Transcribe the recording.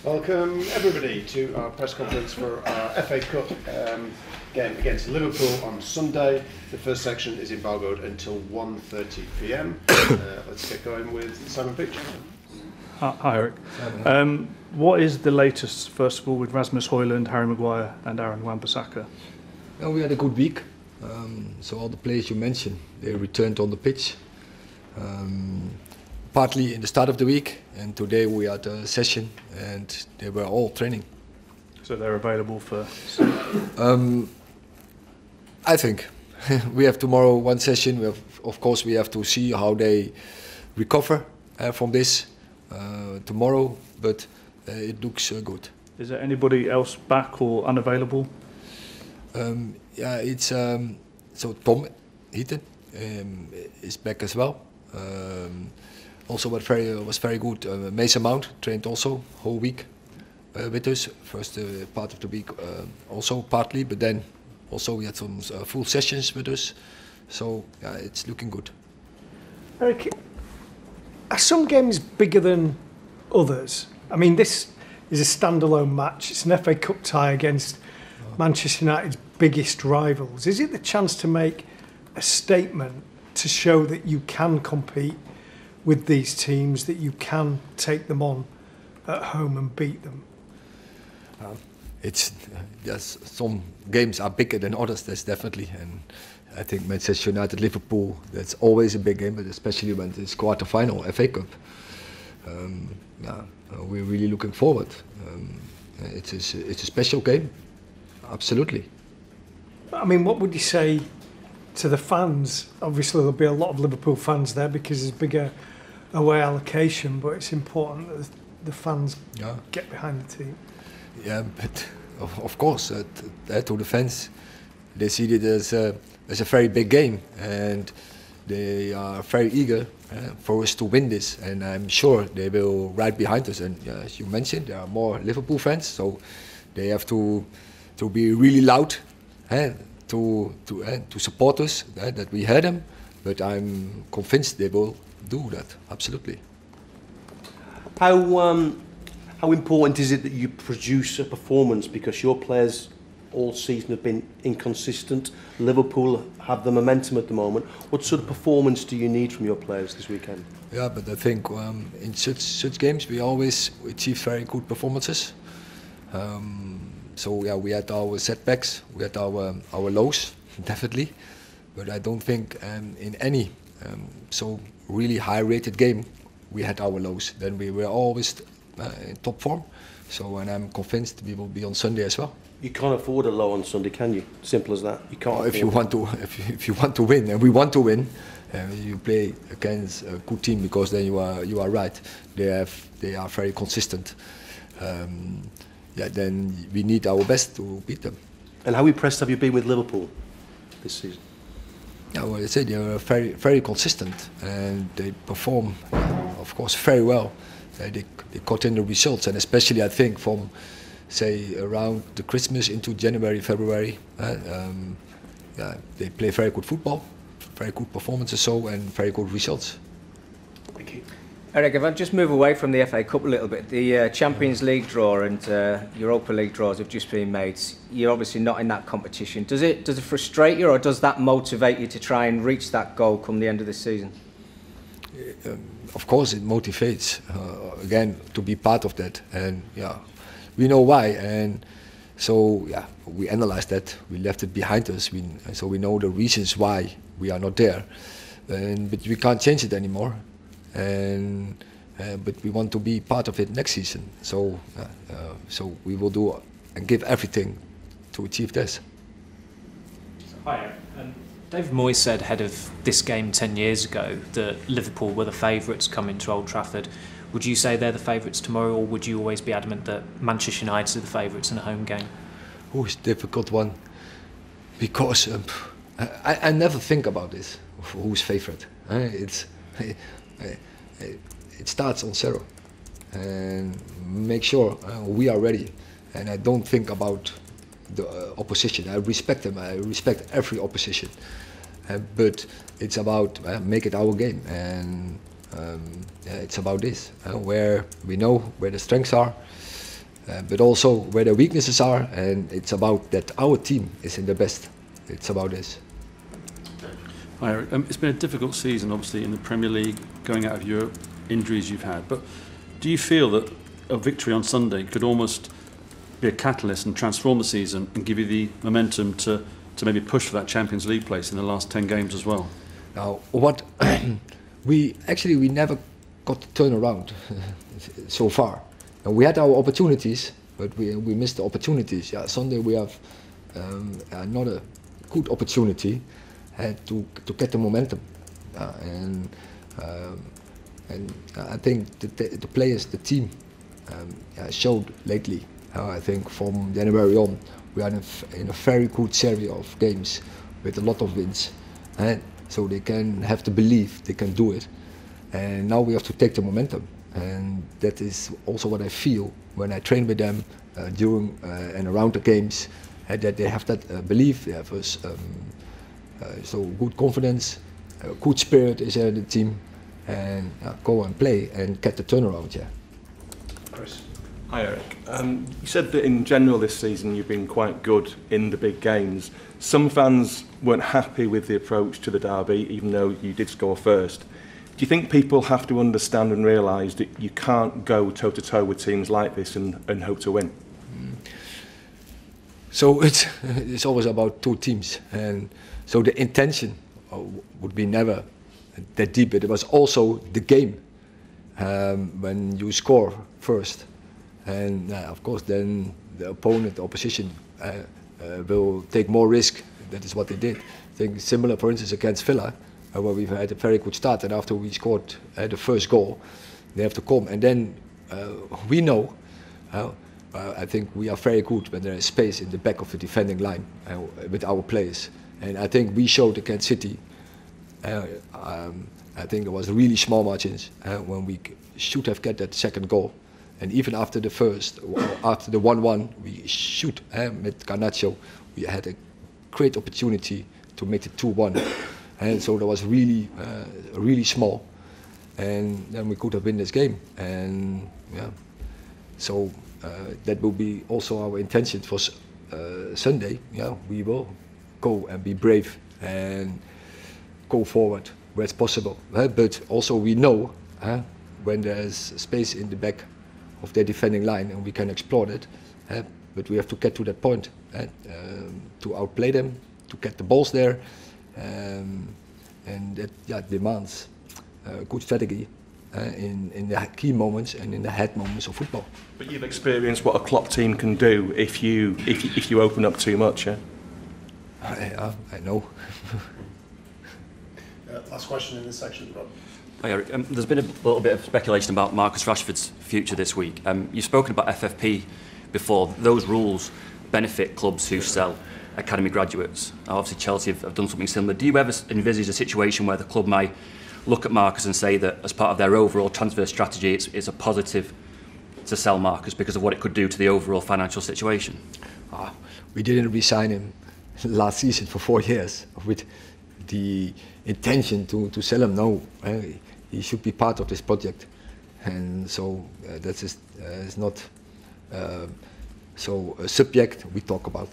Welcome everybody to our press conference for our FA Cup game against Liverpool on Sunday. The first section is embargoed until 1:30 p.m. Let's get going with Simon Picture. Hi Erik. What is the latest, first of all, with Rasmus Højlund, Harry Maguire and Aaron Wan-Bissaka? Well, we had a good week. So all the players you mentioned, they returned on the pitch. Partly in the start of the week, and today we had a session and they were all training. So they're available for... I think. We have tomorrow one session. Of course we have to see how they recover from this tomorrow, but it looks good. Is there anybody else back or unavailable? Yeah, it's so Tom Heaton is back as well. Also was very good. Mason Mount trained also whole week with us. First part of the week also partly, but then also we had some full sessions with us. So yeah, it's looking good. Erik, are some games bigger than others? I mean, this is a standalone match. It's an FA Cup tie against Manchester United's biggest rivals. Is it the chance to make a statement to show that you can compete with these teams, that you can take them on at home and beat them? It's yes, some games are bigger than others, that's definitely, and I think Manchester United, Liverpool, that's always a big game, but especially when it's quarter-final FA Cup. Yeah, we're really looking forward. It's a special game, absolutely. I mean, what would you say to the fans? Obviously there'll be a lot of Liverpool fans there because there's bigger away allocation, but it's important that the fans get behind the team. Yeah, but of course, to the fans, they see it as a very big game, and they are very eager for us to win this, and I'm sure they will ride behind us. And as you mentioned, there are more Liverpool fans, so they have to be really loud to support us, that we hear them. But I'm convinced they will do that, absolutely. How important is it that you produce a performance, because your players all season have been inconsistent? Liverpool have the momentum at the moment. What sort of performance do you need from your players this weekend? Yeah, but I think in such games we always achieve very good performances. So yeah, we had our setbacks, we had our lows, definitely. But I don't think in any so really high-rated game we had our lows. Then we were always in top form. So, and I'm convinced we will be on Sunday as well. You can't afford a low on Sunday, can you? Simple as that. You can't. If you want to win, and we want to win, you play against a good team, because then you are right. They are very consistent. Yeah, then we need our best to beat them. And how impressed have you been with Liverpool this season? Yeah, well, I said they are very consistent, and they perform, of course, very well. They got in the results, and especially I think from, say, around the Christmas into January, February, yeah, they play very good football, very good performances, and very good results. Thank you. Erik, if I just move away from the FA Cup a little bit, the Champions League draw and Europa League draws have just been made. You're obviously not in that competition. Does it frustrate you, or does that motivate you to try and reach that goal come the end of this season? Of course, it motivates again to be part of that, and yeah, we know why, and so yeah, we analyzed that. We left it behind us. So we know the reasons why we are not there, but we can't change it anymore. And but we want to be part of it next season. So so we will do and give everything to achieve this. Hi, David Moyes said ahead of this game 10 years ago that Liverpool were the favourites coming to Old Trafford. Would you say they're the favourites tomorrow, or would you always be adamant that Manchester United are the favourites in a home game? Oh, it's a difficult one, because I never think about this. Who's favourite? It starts on zero, and make sure we are ready. And I don't think about the opposition. I respect them. I respect every opposition. but it's about make it our game, and it's about this, where we know where the strengths are, but also where the weaknesses are, and it's about that our team is in the best. It's about this. Hi Erik, it's been a difficult season obviously in the Premier League, going out of Europe, injuries you've had, but do you feel that a victory on Sunday could almost be a catalyst and transform the season and give you the momentum to maybe push for that Champions League place in the last 10 games as well? Now, what we never got the turnaround so far. And we had our opportunities, but we missed the opportunities. Yeah, Sunday we have another good opportunity to get the momentum, and I think the players, the team, showed lately. I think from January on, we are in a very good series of games with a lot of wins, so they can have the belief they can do it. And now we have to take the momentum, and that is also what I feel when I train with them during and around the games, that they have that belief, they have so good confidence, good spirit is in the team, and go and play and get the turnaround. Yeah. Chris. Hi Erik. You said that in general this season you've been quite good in the big games. Some fans weren't happy with the approach to the derby, even though you did score first. Do you think people have to understand and realise that you can't go toe-to-toe with teams like this and hope to win? So it's always about two teams, and so the intention would be never that deep. It was also the game when you score first, and of course then the opponent, the opposition, will take more risk. That is what they did. I think similar, for instance, against Villa, where we've had a very good start, and after we scored the first goal, they have to come, and then we know. I think we are very good when there is space in the back of the defending line with our players, and I think we showed against City. I think there was really small margins when we should have get that second goal, and even after the first, after the 1-1, we should with Garnacho, we had a great opportunity to make it 2-1, and so that was really small, and then we could have won this game, and yeah, so. That will be also our intention for Sunday. Yeah, we will go and be brave and go forward where it's possible. But also we know when there's space in the back of their defending line and we can explore it. But we have to get to that point to outplay them, to get the balls there, and that demands good strategy. In the key moments and in the head moments of football. But you've experienced what a Klopp team can do if you open up too much, yeah? I know. Last question in this section, Rob. Hi Erik, there's been a little bit of speculation about Marcus Rashford's future this week. You've spoken about FFP before. Those rules benefit clubs who sell academy graduates. Obviously Chelsea have done something similar. Do you ever envisage a situation where the club might look at Marcus and say that as part of their overall transfer strategy it's a positive to sell Marcus because of what it could do to the overall financial situation? We didn't re-sign him last season for 4 years with the intention to sell him. No, he should be part of this project, and so that is not so a subject we talk about.